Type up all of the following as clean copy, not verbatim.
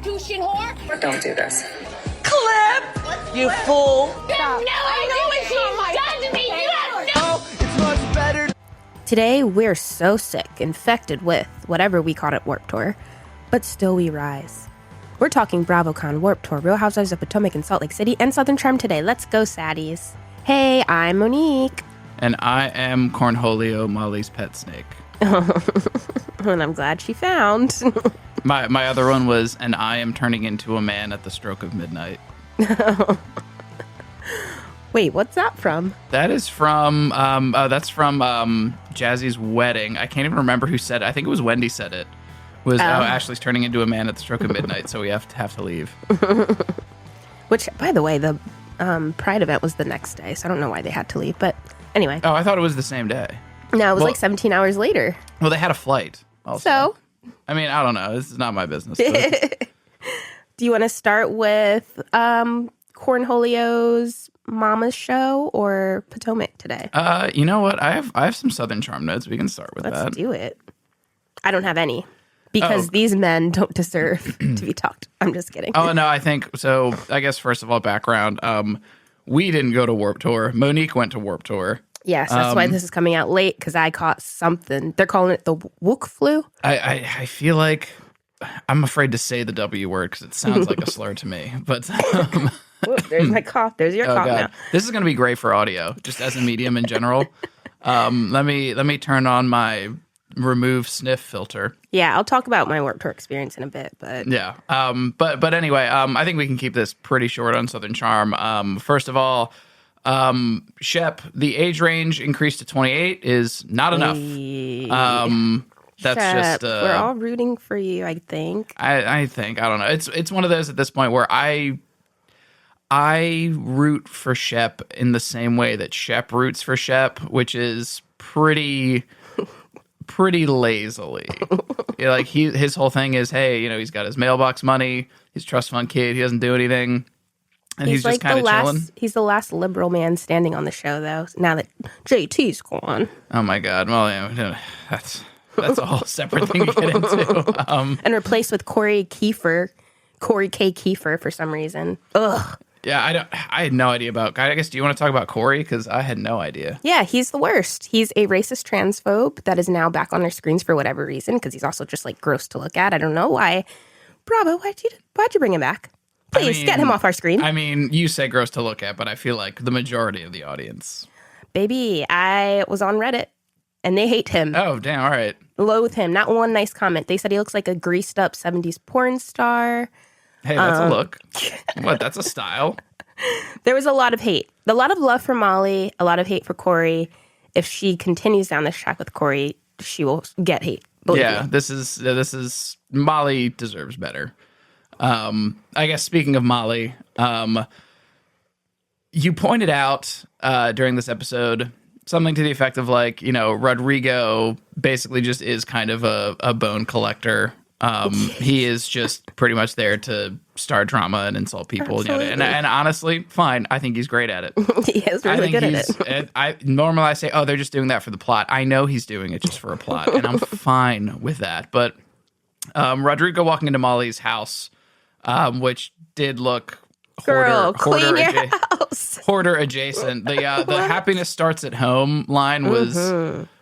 prostitution whore. Don't do this. Clip! You fool! You have no idea what she's done to me. You have no. It's much better. Today, we're so sick, infected with whatever we caught at Warped Tour, but still we rise. We're talking BravoCon, Warped Tour, Real Housewives of Potomac and Salt Lake City, and Southern Charm today. Let's go, saddies. Hey, I'm Monique. And I am Cornholio, Molly's pet snake. And I'm glad she found. My other one was, and I am turning into a man at the stroke of midnight. Wait, what's that from? That is from, that's from Jazzy's wedding. I can't even remember who said it. I think it was Wendy said it. Ashley's turning into a man at the stroke of midnight, so we have to leave. Which, by the way, the Pride event was the next day, so I don't know why they had to leave, but anyway. Oh, I thought it was the same day. No, it was like 17 hours later. Well, they had a flight also. So? I mean, I don't know. This is not my business. But... Do you want to start with Cornholio's Mama's show or Potomac today? You know what? I have some Southern Charm notes. We can start with that. Let's do it. I don't have any. Because these men don't deserve to be talked. I'm just kidding. Oh, no, I think so. I guess, first of all, background. We didn't go to Warped Tour. Monique went to Warped Tour. Yes, that's why this is coming out late, because I caught something. They're calling it the Wook flu. I feel like I'm afraid to say the W word because it sounds like a slur to me. But Whoop, there's my cough. There's your cough God. now. This is going to be great for audio, just as a medium in general. Let me turn on my remove sniff filter. Yeah, I'll talk about my Warped Tour experience in a bit, but yeah. But anyway, I think we can keep this pretty short on Southern Charm. First of all, Shep, the age range increased to 28 is not enough. That's Shep, just we're all rooting for you, I think. I think, I don't know. It's one of those at this point where I root for Shep in the same way that Shep roots for Shep, which is pretty lazily. Like his whole thing is, hey, he's got his mailbox money, he's a trust fund kid, he doesn't do anything, and he's just kind of chilling. He's the last liberal man standing on the show, though. Now that JT's gone. Oh my God! Well, yeah, that's a whole separate thing to get into. And replaced with Corey K. Kiefer for some reason. Ugh. Yeah, I had no idea about. I guess, do you want to talk about Corey? Because I had no idea. Yeah, he's the worst. He's a racist transphobe that is now back on their screens for whatever reason. Because he's also just like gross to look at. I don't know why. Bravo, why'd you bring him back? Please get him off our screen. I mean, you say gross to look at, but I feel like the majority of the audience. Baby, I was on Reddit and they hate him. Oh, damn! All right. Loathe him. Not one nice comment. They said he looks like a greased up 70s porn star. Hey, that's a look. What? That's a style. There was a lot of hate. A lot of love for Molly, a lot of hate for Corey. If she continues down this track with Corey, she will get hate. Yeah, me. This is Molly deserves better. I guess speaking of Molly, you pointed out during this episode something to the effect of like, Rodrigo basically just is kind of a bone collector. He is just pretty much there to start drama and insult people. And honestly, fine. I think he's great at it. He is really good at it. Normally I say, they're just doing that for the plot. I know he's doing it just for a plot, and I'm fine with that. But Rodrigo walking into Molly's house, which did look clean your house. Hoarder adjacent. The happiness starts at home line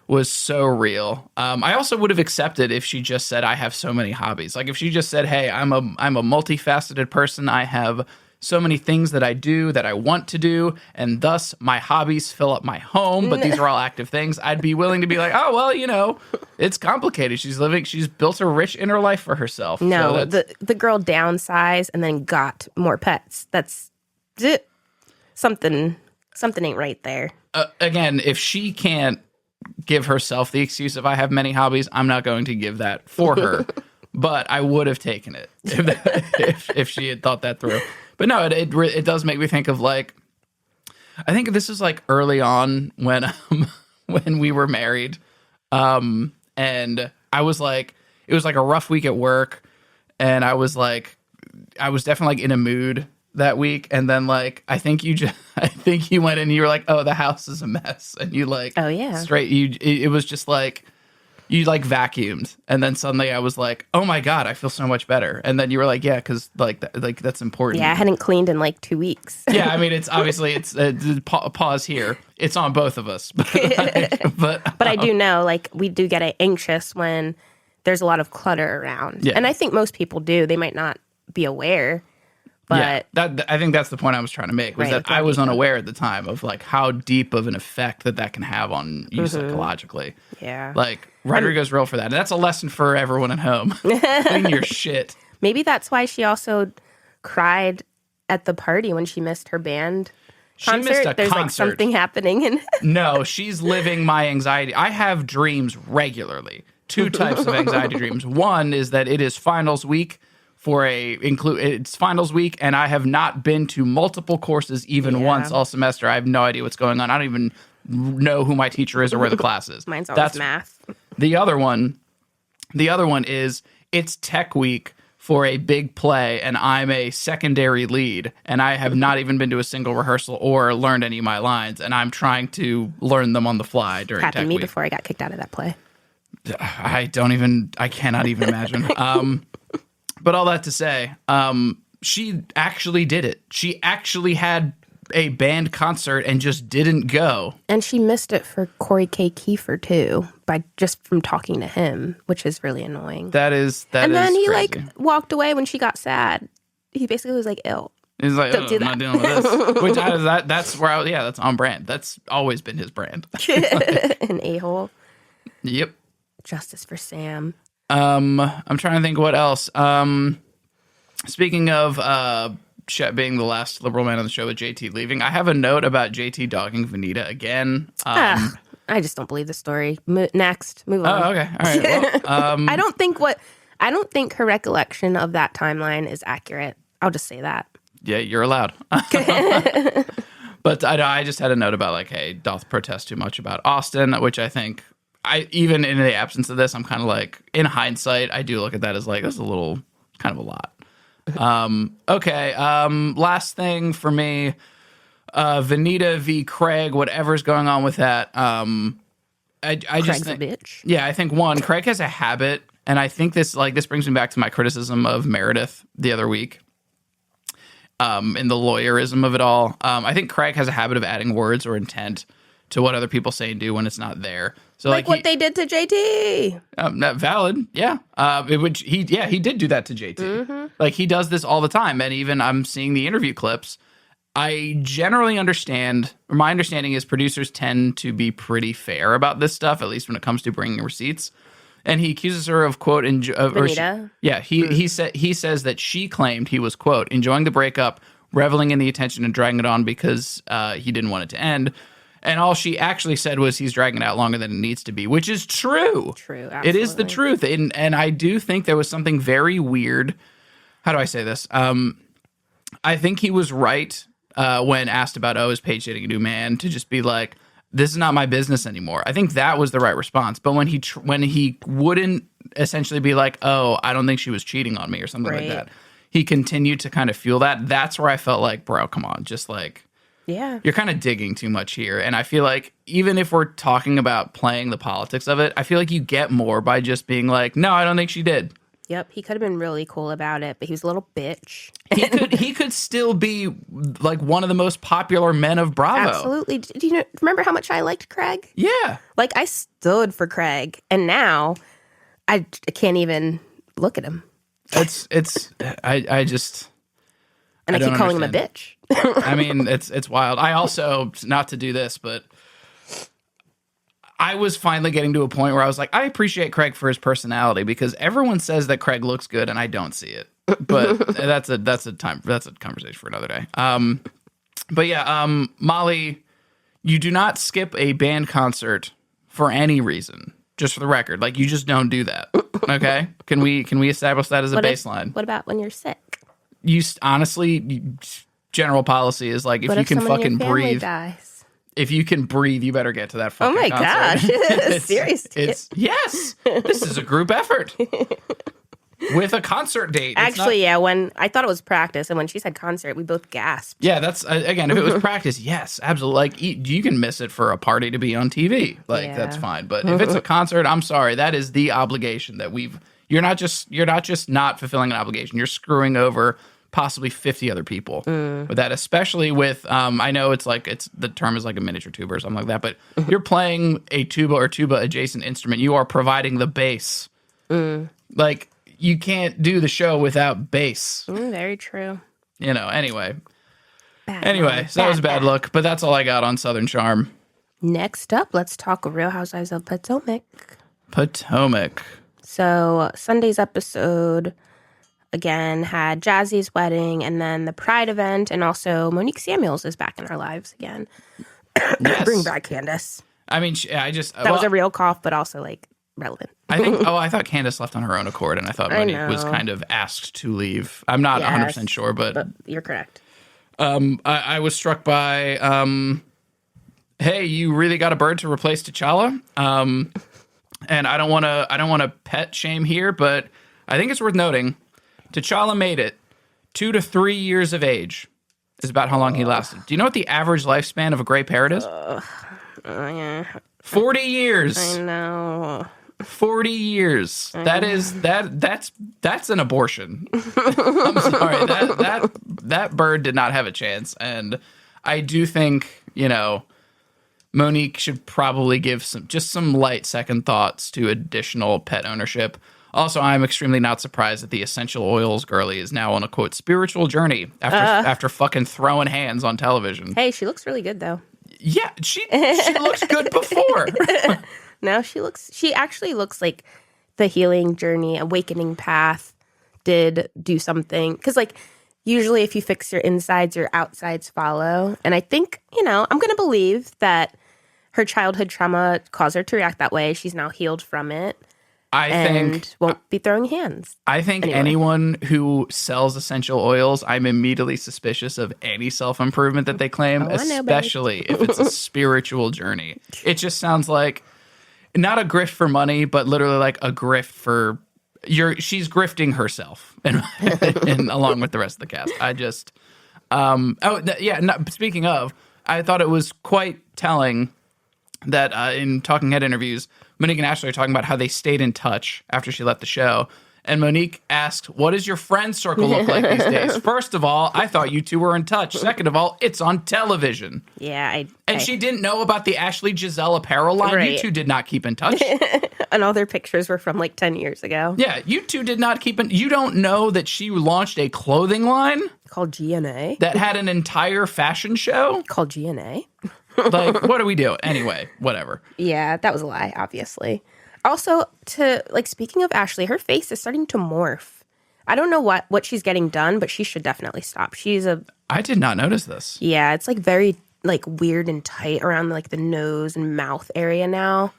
was so real. I also would have accepted if she just said, I have so many hobbies. Like if she just said, hey, I'm a multifaceted person. I have so many things that I do that I want to do, and thus my hobbies fill up my home, but these are all active things. I'd be willing to be like, oh, well, it's complicated. She's built a rich inner life for herself. No, so the girl downsized and then got more pets. That's it. Something ain't right there. Again, if she can't give herself the excuse of I have many hobbies, I'm not going to give that for her. But I would have taken it if she had thought that through. But no, it does make me think of like, I think this is like early on when we were married, and I was like, it was like a rough week at work, and I was definitely like in a mood that week, and then like I think you went in and you were like, oh, the house is a mess, and you like, oh yeah, it was just like you like vacuumed, and then suddenly I was like, oh my God, I feel so much better. And then you were like, yeah, because like that's important. Yeah, I hadn't cleaned in like 2 weeks. Yeah, I mean, it's obviously pause here. It's on both of us, but I do know, like, we do get anxious when there's a lot of clutter around. Yeah. And I think most people do. They might not be aware, but I think that's the point I was trying to make, was Right, that I was unaware at the time of like how deep of an effect that can have on you psychologically. yeah. Like, Rodrigo's real for that. And that's a lesson for everyone at home. Clean your shit. Maybe that's why she also cried at the party when she missed her band concert. Missed a There's like concert. something happening. No, she's living my anxiety. I have dreams regularly. 2 types of anxiety dreams. One is that it is finals week it's finals week, and I have not been to multiple courses even once all semester. I have no idea what's going on. I don't even know who my teacher is or where the class is. Mine's always math. The other one is it's tech week for a big play, and I'm a secondary lead, and I have not even been to a single rehearsal or learned any of my lines, and I'm trying to learn them on the fly during Happened tech to me week. before I got kicked out of that play. I cannot even imagine. But all that to say, she actually did it. She actually had a band concert and just didn't go. And she missed it for Corey K. Kiefer too, from talking to him, which is really annoying. That is and then he crazy. like walked away when she got sad. He basically was like, "Ill." He's like, Don't do I'm not that. dealing with this. Which that's where that's on brand. That's always been his brand. An a-hole. Yep. Justice for Sam. I'm trying to think what else. Speaking of Chet being the last liberal man on the show with JT leaving, I have a note about JT dogging Vanita again. I just don't believe the story. Next, move on. Oh, okay. All right. Well, I don't think her recollection of that timeline is accurate. I'll just say that. yeah, you're allowed. But I just had a note about like, hey, doth protest too much about Austin, which I think even in the absence of this, I'm kind of like, in hindsight, I do look at that as like, that's a little kind of a lot. Okay. Last thing for me, Vanita v. Craig, whatever's going on with that. I Craig's just think, a bitch. yeah, I think one, Craig has a habit, and I think this brings me back to my criticism of Meredith the other week. In the lawyerism of it all. I think Craig has a habit of adding words or intent to what other people say and do when it's not there. So Like what they did to JT. not valid, yeah. Which he did do that to JT. Mm-hmm. Like he does this all the time, and even I'm seeing the interview clips. I generally understand, or my understanding is producers tend to be pretty fair about this stuff, at least when it comes to bringing receipts. And he accuses her of quote, Vanita? he says that she claimed he was quote enjoying the breakup, reveling in the attention and dragging it on because he didn't want it to end. And all she actually said was he's dragging it out longer than it needs to be, which is true. True, It is the absolutely. truth. And I do think there was something very weird. How do I say this? I think he was right when asked about, is Paige dating a new man, to just be like, this is not my business anymore. I think that was the right response. But when he wouldn't essentially be like, I don't think she was cheating on me or something like that, he continued to kind of feel that. That's where I felt like, bro, come on, just like, Yeah. you're kind of digging too much here. And I feel like even if we're talking about playing the politics of it, I feel like you get more by just being like, no, I don't think she did. Yep. He could have been really cool about it, but he was a little bitch. He could still be like one of the most popular men of Bravo. Absolutely. Do you remember how much I liked Craig? Yeah. Like, I stood for Craig, and now I can't even look at him. I just... And I keep don't calling him a understand. bitch. I mean, it's wild. I also, not to do this, but I was finally getting to a point where I was like, I appreciate Craig for his personality, because everyone says that Craig looks good and I don't see it. But that's a conversation for another day. But yeah, Molly, you do not skip a band concert for any reason. Just for the record, like, you just don't do that. Okay? Can we establish that as a baseline? What about when you're sick? Honestly, general policy is like, if What you if can someone in fucking your family breathe, dies? if you can breathe, you better get to that fucking Oh my concert. gosh. Serious. Yes, this is a group effort. with a concert date. Actually, yeah, when I thought it was practice, and when she said concert, we both gasped. Yeah, that's again, if it was practice, yes, absolutely. Like you can miss it for a party to be on TV. Like that's fine. But if it's a concert, I'm sorry, that is the obligation that you're not just not fulfilling an obligation. You're screwing over possibly 50 other people with that, especially with I know the term is like a miniature tuba or something like that, but you're playing a tuba or tuba adjacent instrument. You are providing the bass. Like you can't do the show without bass. Very true. Anyway. So that was a bad look, but that's all I got on Southern Charm. Next up, let's talk Real Housewives of Potomac. So Sunday's episode, again, had Jazzy's wedding and then the Pride event, and also Monique Samuels is back in our lives again. Yes. Bring back Candace. I mean, That was a real cough, but also, like, relevant. I thought Candace left on her own accord, and I thought Monique was kind of asked to leave. I'm not 100% sure, but you're correct. I was struck by, hey, you really got a bird to replace T'Challa? And I don't want to pet shame here, but I think it's worth noting T'Challa made it 2 to 3 years of age is about how long he lasted. Do you know what the average lifespan of a gray parrot is? 40 years. I know. 40 years. That's an abortion. I'm sorry. That bird did not have a chance. And I do think, Monique should probably give some light second thoughts to additional pet ownership. Also, I'm extremely not surprised that the essential oils girlie is now on a quote spiritual journey after fucking throwing hands on television. Hey, she looks really good though. Yeah, she looked good before. Now she actually looks like the healing journey, awakening path did do something. Because, like, usually if you fix your insides, your outsides follow. And I think, I'm going to believe that her childhood trauma caused her to react that way. She's now healed from it. I think won't be throwing hands. I think anyone who sells essential oils, I'm immediately suspicious of any self-improvement that they claim, especially if it's a spiritual journey. It just sounds like not a grift for money, but literally like a grift for she's grifting herself and along with the rest of the cast. I just speaking of, I thought it was quite telling that in Talking Head interviews, Monique and Ashley are talking about how they stayed in touch after she left the show. And Monique asked, what does your friend circle look like these days? First of all, I thought you two were in touch. Second of all, it's on television. Yeah. She didn't know about the Ashley Giselle apparel line. Right. You two did not keep in touch. And all their pictures were from like 10 years ago. Yeah, you two did not keep in. You don't know that she launched a clothing line? Called GNA. That had an entire fashion show? Called GNA. Like, what do we do? Anyway, whatever. Yeah, that was a lie, obviously. Also, speaking of Ashley, her face is starting to morph. I don't know what she's getting done, but she should definitely stop. I did not notice this. Yeah, it's like very like weird and tight around like the nose and mouth area now.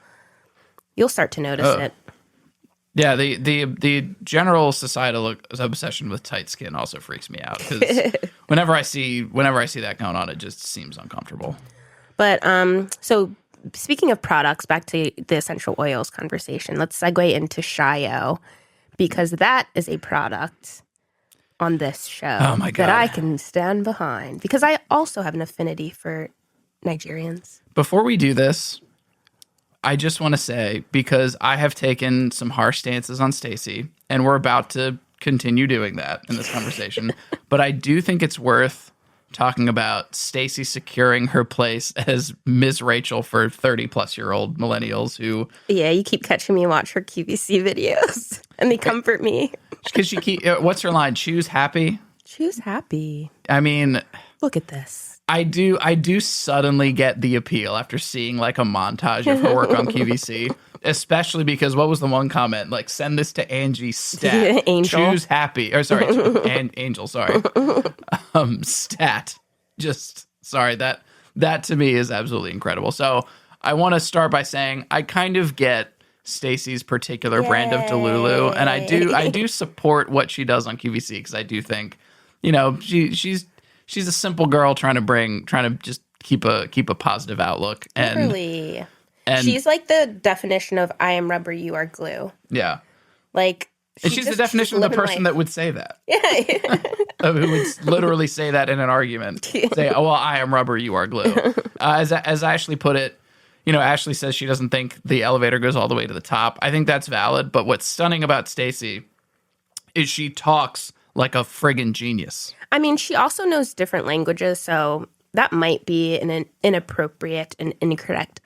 You'll start to notice it. Yeah, the general societal obsession with tight skin also freaks me out because whenever I see that going on, it just seems uncomfortable. But so speaking of products, back to the essential oils conversation, let's segue into Shio, because that is a product on this show that I can stand behind because I also have an affinity for Nigerians. Before we do this, I just want to say, because I have taken some harsh stances on Stacey, and we're about to continue doing that in this conversation, but I do think it's worth talking about Stacey securing her place as Ms. Rachel for 30-plus-year-old millennials who... Yeah, you keep catching me watch her QVC videos, and they comfort me. Because what's her line? Choose happy? Choose happy. I mean... Look at this. I do suddenly get the appeal after seeing like a montage of her work on QVC, especially because what was the one comment? Like, send this to Angie stat. Angel. Choose happy. Or sorry, Angel, sorry. Stat. Just, sorry, that to me is absolutely incredible. So I want to start by saying I kind of get Stacey's particular brand of Delulu, and I do support what she does on QVC because I do think, she's a simple girl trying to just keep a positive outlook. And, and she's like the definition of I am rubber, you are glue. Yeah. Like, And she's the definition of the person that would say that. Yeah. Who would literally say that in an argument. Say, oh, well, I am rubber, you are glue. As Ashley put it, Ashley says she doesn't think the elevator goes all the way to the top. I think that's valid. But what's stunning about Stacey is she talks like a friggin' genius. I mean, she also knows different languages, so that might be an inappropriate and incorrect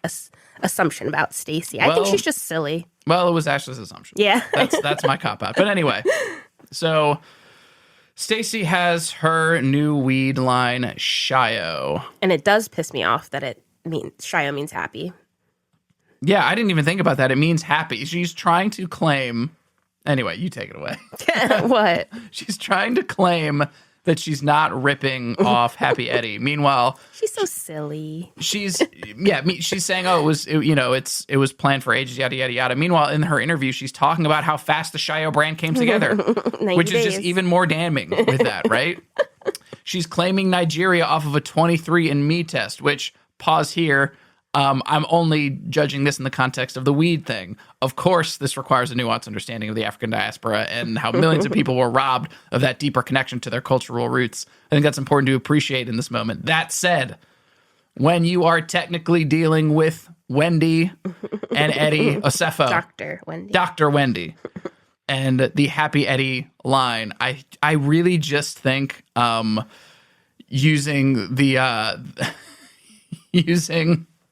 assumption about Stacey. I think she's just silly. Well, it was Ashley's assumption. Yeah. That's my cop-out. But anyway, so Stacey has her new weed line, Shio. And it does piss me off that Shio means happy. Yeah, I didn't even think about that. It means happy. She's trying to claim... Anyway, you take it away. What? She's trying to claim that she's not ripping off Happy Eddie. Meanwhile, she's so silly. She's saying, "Oh, it was planned for ages, yada yada yada." Meanwhile, in her interview, she's talking about how fast the Shio brand came together, which is just even more damning with that, right? She's claiming Nigeria off of a 23andMe test. Which, pause here. I'm only judging this in the context of the weed thing. Of course, this requires a nuanced understanding of the African diaspora and how millions of people were robbed of that deeper connection to their cultural roots. I think that's important to appreciate in this moment. That said, when you are technically dealing with Wendy and Eddie Osefo, Dr. Wendy, and the Happy Eddie line, I really just think using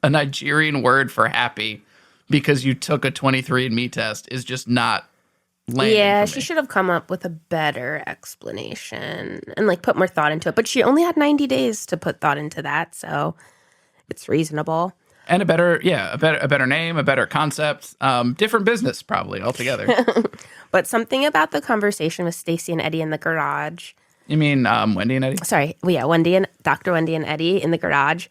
a Nigerian word for happy because you took a 23andMe test is just not landing. Yeah, for me. she should have come up with a better explanation and put more thought into it. But she only had 90 days to put thought into that, so it's reasonable. And a better name, a better concept, different business probably altogether. But something about the conversation with Stacey and Eddie in the garage. You mean Wendy and Eddie? Sorry, yeah, Dr. Wendy and Eddie in the garage.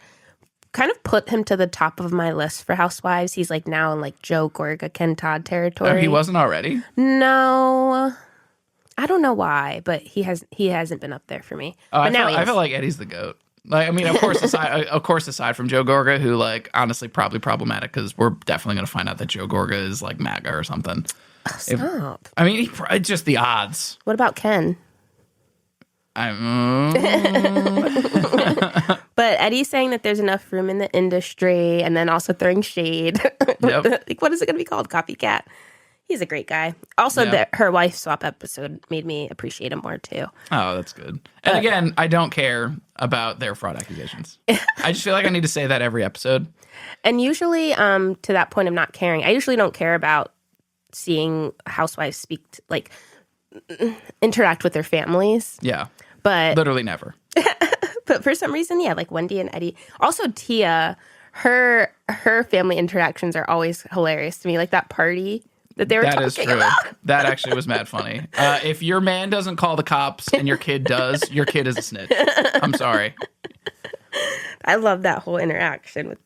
Kind of put him to the top of my list for Housewives. He's now in Joe Gorga, Ken Todd territory. Oh, he wasn't already? No. I don't know why, but he hasn't been up there for me. Oh, but I feel like Eddie's the GOAT. Of course, aside from Joe Gorga, who honestly probably problematic because we're definitely going to find out that Joe Gorga is MAGA or something. Oh, stop. Just the odds. What about Ken? But Eddie's saying that there's enough room in the industry and then also throwing shade. Yep. What is it going to be called? Copycat. He's a great guy. Also, her wife swap episode made me appreciate him more, too. Oh, that's good. And again, I don't care about their fraud accusations. I just feel like I need to say that every episode. And usually, to that point of not caring, I usually don't care about seeing housewives interact with their families. Yeah. But literally never. But for some reason, yeah, Wendy and Eddie. Also, Tia, her family interactions are always hilarious to me. That party that they were talking about. That is true. That actually was mad funny. If your man doesn't call the cops and your kid does, your kid is a snitch. I'm sorry. I love that whole interaction with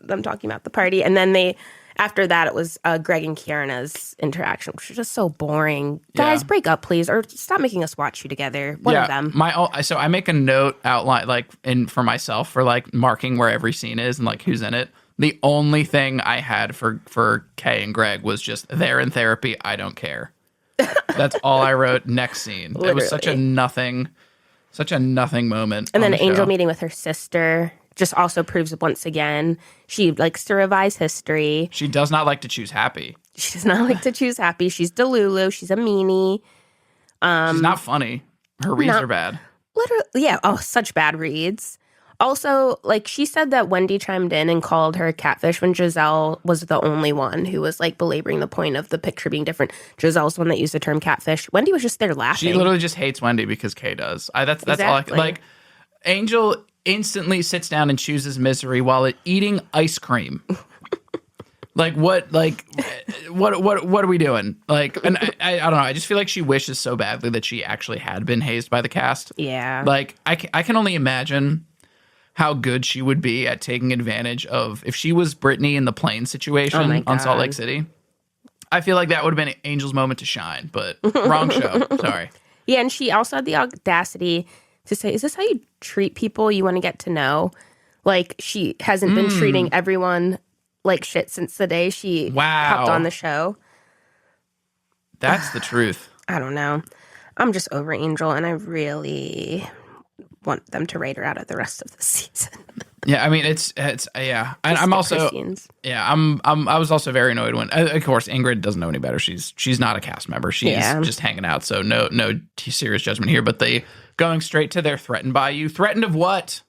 them talking about the party. And then after that, it was Greg and Kiana's interaction, which was just so boring. Yeah. Guys, break up, please, or stop making us watch you together. One of them. So I make a note outline for myself for marking where every scene is and who's in it. The only thing I had for Kay and Greg was just they're in therapy. I don't care. That's all I wrote. Next scene. Literally. It was such a nothing moment. And then Angel meeting with her sister. Just also proves once again she likes to revise history. She does not like to choose happy. She does not like to choose happy. She's Delulu. She's a meanie. She's not funny. Her reads are bad. Literally, yeah. Oh, such bad reads. Also, she said that Wendy chimed in and called her a catfish when Giselle was the only one who was belaboring the point of the picture being different. Giselle's the one that used the term catfish. Wendy was just there laughing. She literally just hates Wendy because Kay does. That's exactly. All Angel instantly sits down and chooses misery while eating ice cream. What are we doing? And I don't know. I just feel like she wishes so badly that she actually had been hazed by the cast. Yeah. I can only imagine how good she would be at taking advantage of if she was Brittany in the plane situation on Salt Lake City. I feel like that would have been Angel's moment to shine, but wrong show. Sorry. Yeah, and she also had the audacity to say, is this how you treat people you want to get to know? She hasn't been treating everyone like shit since the day she hopped on the show. That's the truth. I don't know. I'm just over Angel, and I really want them to write her out of the rest of the season. Yeah, I mean it's yeah. I'm also I was also very annoyed when of course Ingrid doesn't know any better. She's not a cast member. She's just hanging out. So no serious judgment here. But they going straight to their threatened by you. Threatened of what?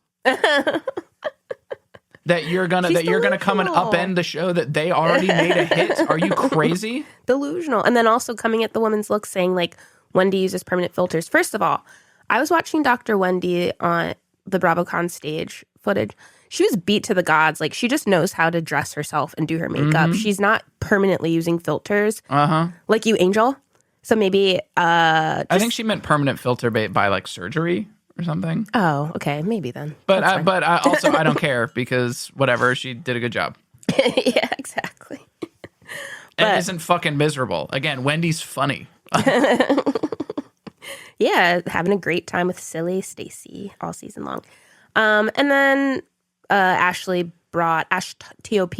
That you're gonna come and upend the show that they already made a hit. Are you crazy? Delusional. And then also coming at the woman's look, saying like Wendy uses permanent filters. First of all, I was watching Dr. Wendy on the BravoCon stage footage. She was beat to the gods. Like, she just knows how to dress herself and do her makeup. She's not permanently using filters. Like you, Angel. So maybe I think she meant permanent filter by like surgery or something. Oh, okay, maybe then. But also I don't care because whatever, she did a good job. Yeah, exactly. And it isn't fucking miserable. Again, Wendy's funny. Yeah, having a great time with silly Stacy all season long. And then Ash TOP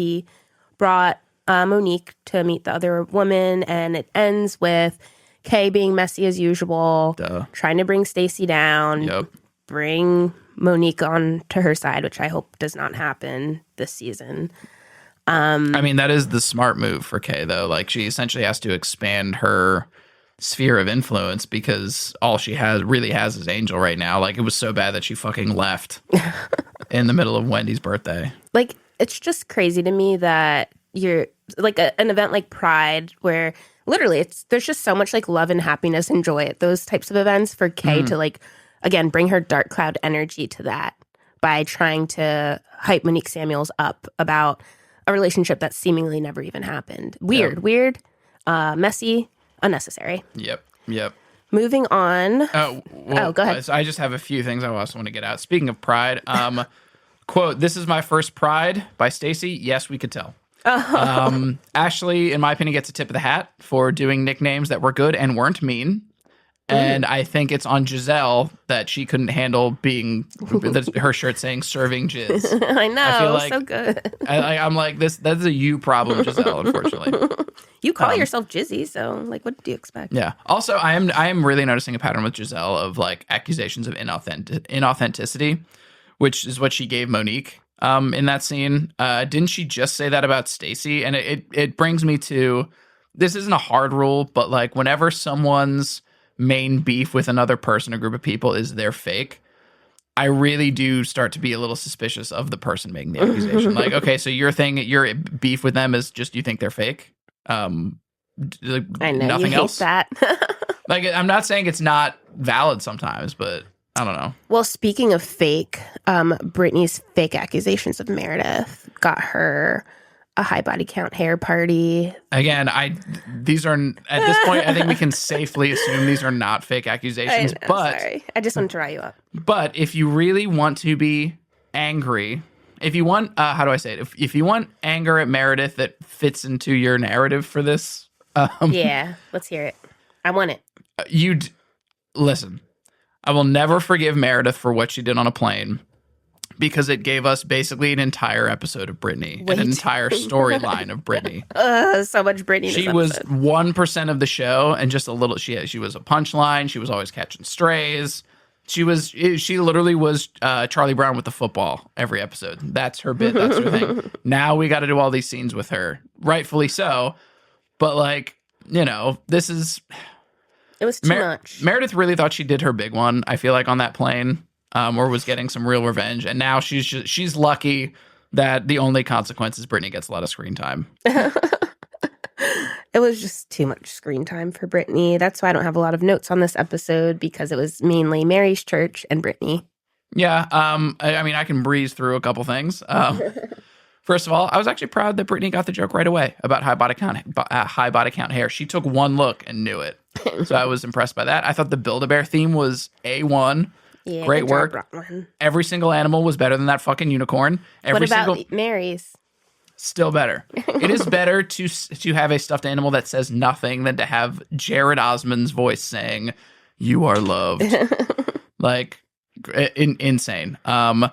brought Monique to meet the other woman, and it ends with Kay being messy as usual, trying to bring Stacy down, bring Monique on to her side, which I hope does not happen this season. I mean, that is the smart move for Kay, though. Like, she essentially has to expand her sphere of influence because all she really has is Angel right now. Like, it was so bad that she fucking left in the middle of Wendy's birthday. Like, it's just crazy to me that you're like an event like Pride where literally there's just so much like love and happiness and joy at those types of events for Kay to like, again, bring her dark cloud energy to that by trying to hype Monique Samuels up about a relationship that seemingly never even happened. Weird, messy, unnecessary. Yep. Moving on. Go ahead. So I just have a few things I also want to get out. Speaking of Pride, quote, "This is my first Pride" by Stacey. Yes, we could tell. Ashley, in my opinion, gets a tip of the hat for doing nicknames that were good and weren't mean. And I think it's on Giselle that she couldn't handle being her shirt saying "serving jizz." I know, I feel like, so good. I'm like, that's a you problem, Giselle. Unfortunately, you call yourself Jizzy, so like, what do you expect? Yeah. Also, I am really noticing a pattern with Giselle of like accusations of inauthenticity, which is what she gave Monique in that scene. Didn't she just say that about Stacey? And it brings me to, this isn't a hard rule, but like whenever someone's main beef with another person or group of people is they're fake, I really do start to be a little suspicious of the person making the accusation. Like, okay, so your beef with them is just you think they're fake. I know nothing you else. Hate that. Like, I'm not saying it's not valid sometimes, but I don't know. Well, speaking of fake, Brittany's fake accusations of Meredith got her a high body count hair party. Again, these are, at this point, I think we can safely assume these are not fake accusations. Sorry. I just want to dry you up. But if you really want to be angry, if you want, how do I say it? If you want anger at Meredith that fits into your narrative for this. Yeah, let's hear it. I want it. Listen, I will never forgive Meredith for what she did on a plane, because it gave us basically an entire episode of Brittany, an entire storyline of Brittany. So much Brittany. She was 1% of the show, and just a little. She was a punchline. She was always catching strays. She literally was Charlie Brown with the football every episode. That's her bit. That's her thing. Now we got to do all these scenes with her, rightfully so. But like, this is. It was too much. Meredith really thought she did her big one, I feel like, on that plane. Or was getting some real revenge, and now she's lucky that the only consequence is Brittany gets a lot of screen time. It was just too much screen time for Brittany. That's why I don't have a lot of notes on this episode, because it was mainly Mary's church and Brittany. Yeah, I mean, I can breeze through a couple things. First of all, I was actually proud that Brittany got the joke right away about high body count hair. She took one look and knew it, so I was impressed by that. I thought the Build-A-Bear theme was A1. Yeah, great work. Every single animal was better than that fucking unicorn. What about Mary's? Still better. It is better to have a stuffed animal that says nothing than to have Jared Osmond's voice saying, "You are loved." Like, insane. Trying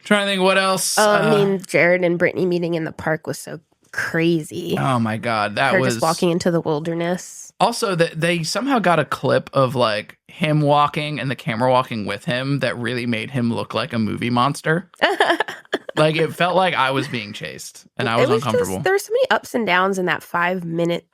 to think what else. I mean, Jared and Brittany meeting in the park was so crazy. Oh my God. That Her was just walking into the wilderness. also that they somehow got a clip of like him walking and the camera walking with him that really made him look like a movie monster. Like it felt like I was being chased and I was uncomfortable. There were so many ups and downs in that 5-minute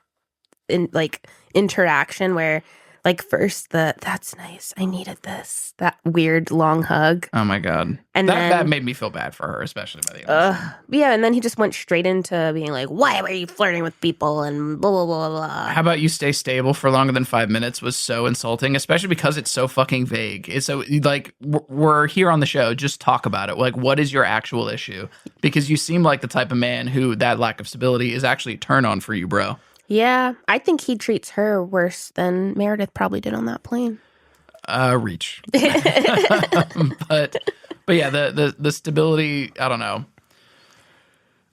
interaction where like first that's nice, I needed this, that weird long hug. Oh my God. And that made me feel bad for her, especially by the end. Yeah, and then he just went straight into being like, why were you flirting with people and blah, blah, blah, blah. How about you stay stable for longer than 5 minutes was so insulting, especially because it's so fucking vague. It's so like we're here on the show, just talk about it. Like, what is your actual issue? Because you seem like the type of man who that lack of stability is actually a turn on for you, bro. Yeah, I think he treats her worse than Meredith probably did on that plane. Reach. But yeah, the stability, I don't know.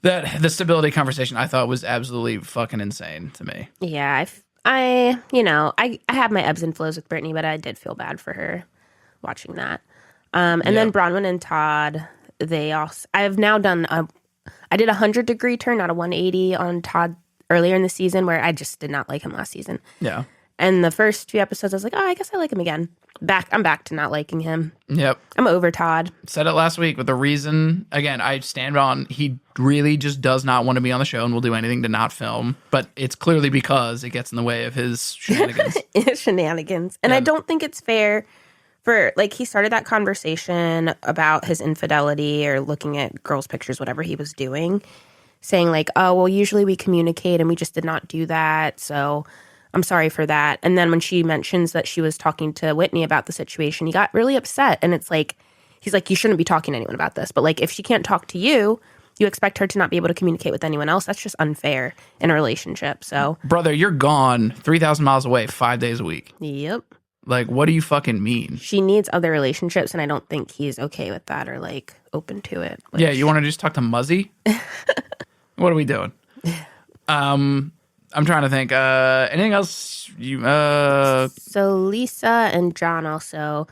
The stability conversation I thought was absolutely fucking insane to me. Yeah, I have my ebbs and flows with Brittany, but I did feel bad for her watching that. Then Bronwyn and Todd, I've now done I did a 100-degree turn, not a 180 on Todd earlier in the season where I just did not like him last season. Yeah. And the first few episodes, I was like, I guess I like him again. I'm back to not liking him. Yep. I'm over Todd. Said it last week with the reason, again, I stand on, he really just does not want to be on the show and will do anything to not film. But it's clearly because it gets in the way of his shenanigans. Shenanigans. And I don't think it's fair for, like, he started that conversation about his infidelity or looking at girls' pictures, whatever he was doing, saying like, oh, well, usually we communicate and we just did not do that. So I'm sorry for that. And then when she mentions that she was talking to Whitney about the situation, he got really upset. And it's like, he's like, you shouldn't be talking to anyone about this. But like, if she can't talk to you, you expect her to not be able to communicate with anyone else. That's just unfair in a relationship. So, brother, you're gone 3,000 miles away 5 days a week. Yep. Like, what do you fucking mean? She needs other relationships, and I don't think he's okay with that or like open to it. Yeah, you want to just talk to Muzzy? What are we doing? I'm trying to think. Anything else? So Lisa and John also,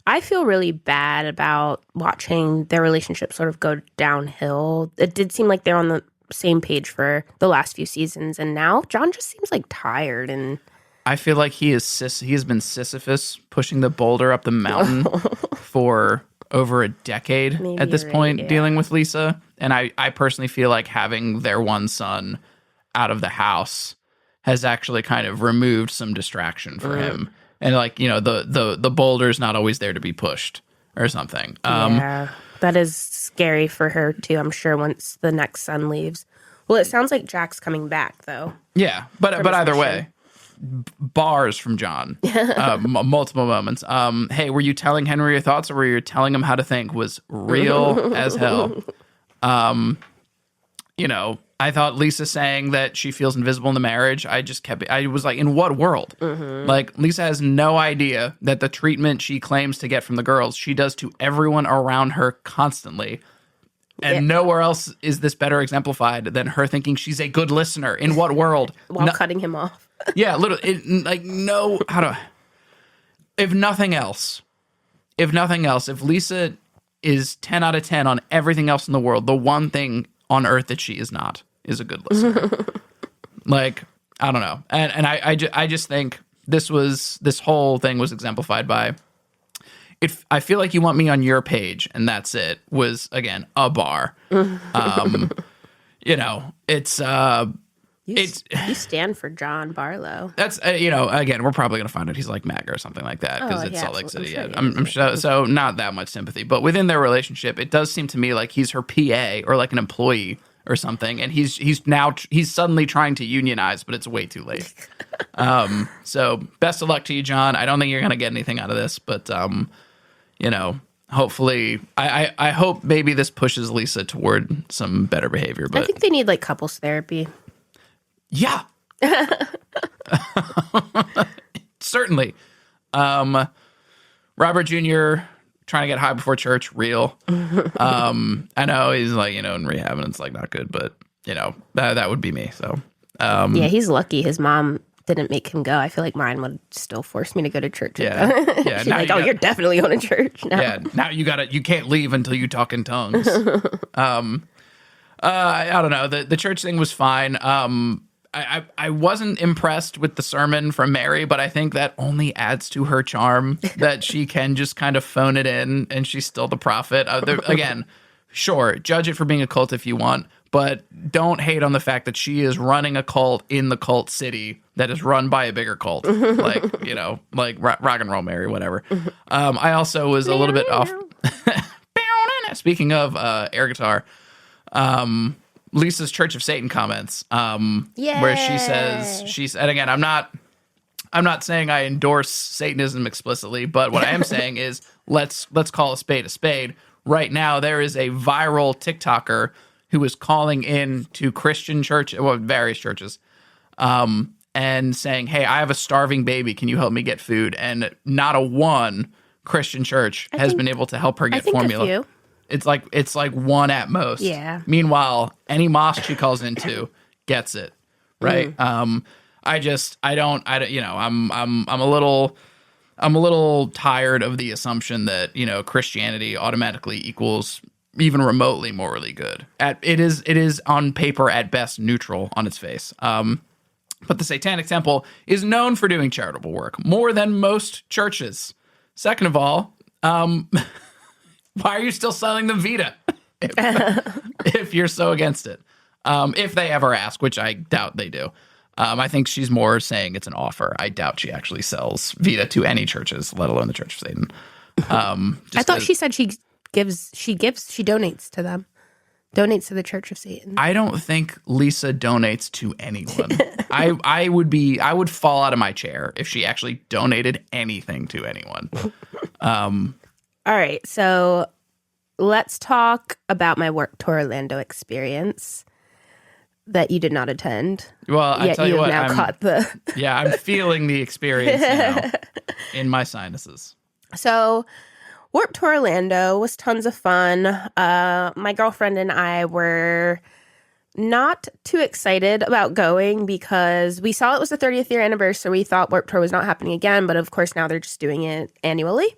I feel really bad about watching their relationship sort of go downhill. It did seem like they're on the same page for the last few seasons, and now John just seems like tired. And I feel like he has been Sisyphus pushing the boulder up the mountain for over a decade at this point, dealing with Lisa. And I personally feel like having their one son out of the house has actually kind of removed some distraction for him. And like, you know, the boulder's not always there to be pushed or something. Yeah, that is scary for her too, I'm sure, once the next son leaves. Well, it sounds like Jack's coming back though. Yeah, but either way, bars from John, multiple moments. Hey, were you telling Henry your thoughts, or were you telling him how to think? Was real as hell. You know, I thought Lisa saying that she feels invisible in the marriage, I was like, in what world? Like, Lisa has no idea that the treatment she claims to get from the girls, she does to everyone around her constantly. And nowhere else is this better exemplified than her thinking she's a good listener. In what world? While cutting him off. Yeah, literally. If nothing else, if Lisa is 10 out of 10 on everything else in the world, the one thing on earth that she is not is a good listener. Like, I don't know. And I just think this whole thing was exemplified by, if I feel like you want me on your page and that's it, was, again, a bar. You know, you stand for John Barlow. That's, you know, again, we're probably going to find out he's like MAGA or something like that because it's Salt Lake City. I'm sure, so not that much sympathy. But within their relationship, it does seem to me like he's her PA or like an employee or something. And he's suddenly trying to unionize, but it's way too late. So best of luck to you, John. I don't think you're going to get anything out of this, but, you know, hopefully, I hope maybe this pushes Lisa toward some better behavior. But I think they need like couples therapy. Yeah. Certainly. Robert Jr. trying to get high before church, real. I know he's like, you know, in rehab and it's like not good, but you know, that would be me. So yeah, he's lucky his mom didn't make him go. I feel like mine would still force me to go to church. Yeah. She's like, you're definitely going to church now. Yeah, now you can't leave until you talk in tongues. I don't know. The church thing was fine. I wasn't impressed with the sermon from Mary, but I think that only adds to her charm that she can just kind of phone it in and she's still the prophet. Again, sure, judge it for being a cult if you want, but don't hate on the fact that she is running a cult in the cult city that is run by a bigger cult, like, like Rock and Roll Mary, whatever. I also was a little bit off. Speaking of air guitar, Lisa's Church of Satan comments, where she says, and again, I'm not saying I endorse Satanism explicitly, but what I am saying is let's call a spade a spade. Right now, there is a viral TikToker who is calling in to Christian church, well, various churches, and saying, "Hey, I have a starving baby. Can you help me get food?" And not a one Christian church has been able to help her get formula. A few. It's like one at most. Yeah. Meanwhile, any mosque she calls into gets it, right? I'm a little tired of the assumption that Christianity automatically equals even remotely morally good. It is on paper at best neutral on its face. But the Satanic Temple is known for doing charitable work more than most churches. Second of all, why are you still selling them Vita if you're so against it? If they ever ask, which I doubt they do. I think she's more saying it's an offer. I doubt she actually sells Vita to any churches, let alone the Church of Satan. I thought she said she donates to them. Donates to the Church of Satan. I don't think Lisa donates to anyone. I would fall out of my chair if she actually donated anything to anyone. All right, so let's talk about my Warped Tour Orlando experience that you did not attend. Well, I tell you what, I'm feeling the experience now in my sinuses. So, Warped Tour Orlando was tons of fun. My girlfriend and I were not too excited about going because we saw it was the 30th year anniversary. We thought Warped Tour was not happening again, but of course now they're just doing it annually.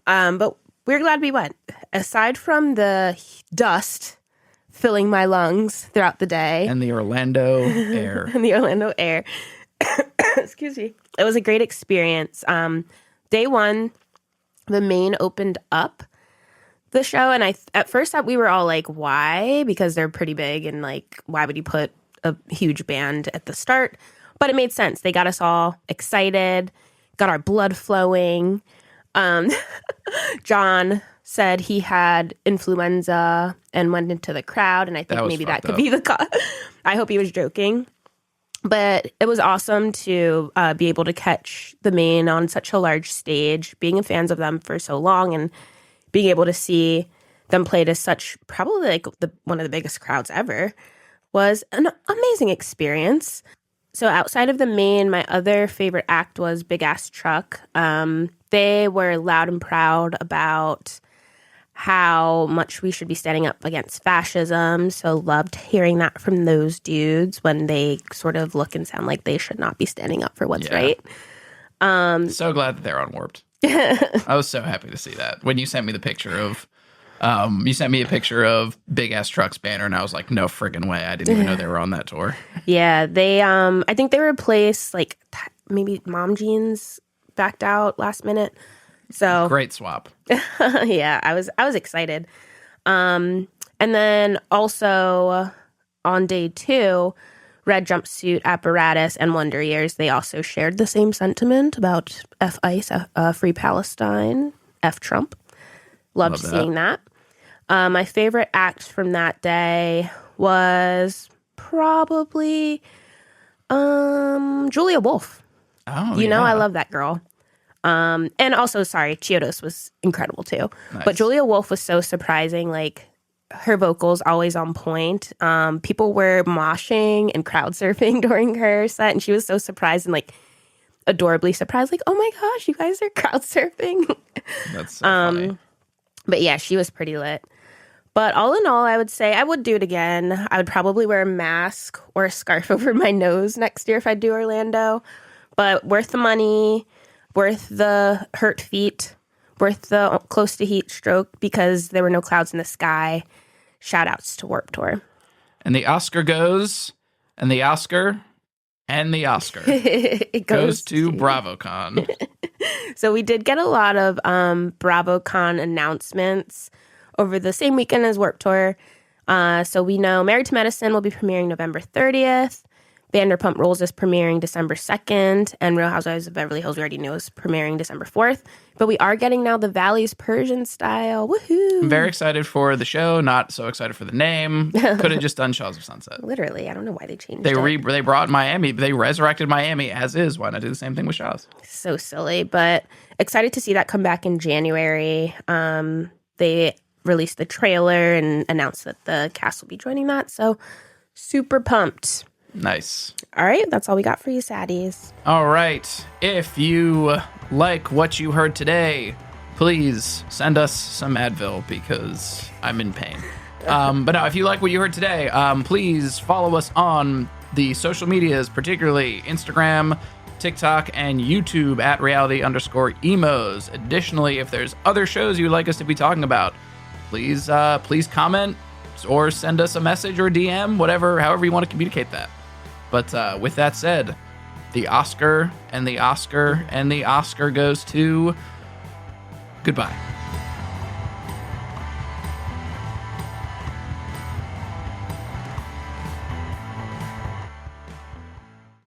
But we're glad we went. Aside from the dust filling my lungs throughout the day. And the Orlando air. Excuse me. It was a great experience. Day one, the main opened up the show. And at first thought we were all like, why? Because they're pretty big and like, why would you put a huge band at the start? But it made sense. They got us all excited, got our blood flowing. John said he had influenza and went into the crowd, and I think maybe that could be the cause. I hope he was joking. But it was awesome to be able to catch the Maine on such a large stage, being fans of them for so long, and being able to see them play to such probably like one of the biggest crowds ever was an amazing experience. So outside of the Maine, my other favorite act was Big Ass Truck. They were loud and proud about how much we should be standing up against fascism. So loved hearing that from those dudes when they sort of look and sound like they should not be standing up for what's right. So glad that they're on Warped. I was so happy to see that. When you sent me the picture of Big Ass Truck's banner, and I was like, no friggin' way. I didn't even know they were on that tour. Yeah, they I think they replaced like maybe Mom Jeans backed out last minute. So great swap. Yeah, I was excited. And then also on day 2, Red Jumpsuit Apparatus and Wonder Years, they also shared the same sentiment about F ICE, Free Palestine, F Trump. Loved seeing that. My favorite act from that day was probably Julia Wolf. Oh, you know, I love that girl. And also, sorry, Chiodos was incredible too. Nice. But Julia Wolf was so surprising. Like, her vocals always on point. People were moshing and crowd surfing during her set, and she was so surprised and like adorably surprised. Like, oh my gosh, you guys are crowd surfing. That's so funny. But yeah, she was pretty lit. But all in all, I would say I would do it again. I would probably wear a mask or a scarf over my nose next year if I do Orlando. But worth the money, worth the hurt feet, worth the close to heat stroke because there were no clouds in the sky. Shout outs to Warped Tour. And the Oscar goes, and the Oscar, and the Oscar It goes to BravoCon. So we did get a lot of BravoCon announcements over the same weekend as Warped Tour. So we know Married to Medicine will be premiering November 30th. Vanderpump Rules is premiering December 2nd. And Real Housewives of Beverly Hills, we already know, is premiering December 4th. But we are getting now the Valley's Persian style. Woohoo! I'm very excited for the show. Not so excited for the name. Could have just done Shaw's of Sunset. Literally, I don't know why they changed They it. they brought Miami. They resurrected Miami as is. Why not do the same thing with Shaw's? So silly, but excited to see that come back in January. They released the trailer and announced that the cast will be joining that. So super pumped. Nice. All right, that's all we got for you, saddies. All right. If you like what you heard today, please send us some Advil because I'm in pain. But no, if you like what you heard today, please follow us on the social medias, particularly Instagram, TikTok, and YouTube at reality_emos. Additionally, if there's other shows you'd like us to be talking about, please comment or send us a message or DM, however you want to communicate that. But with that said, the Oscar and the Oscar and the Oscar goes to... Goodbye.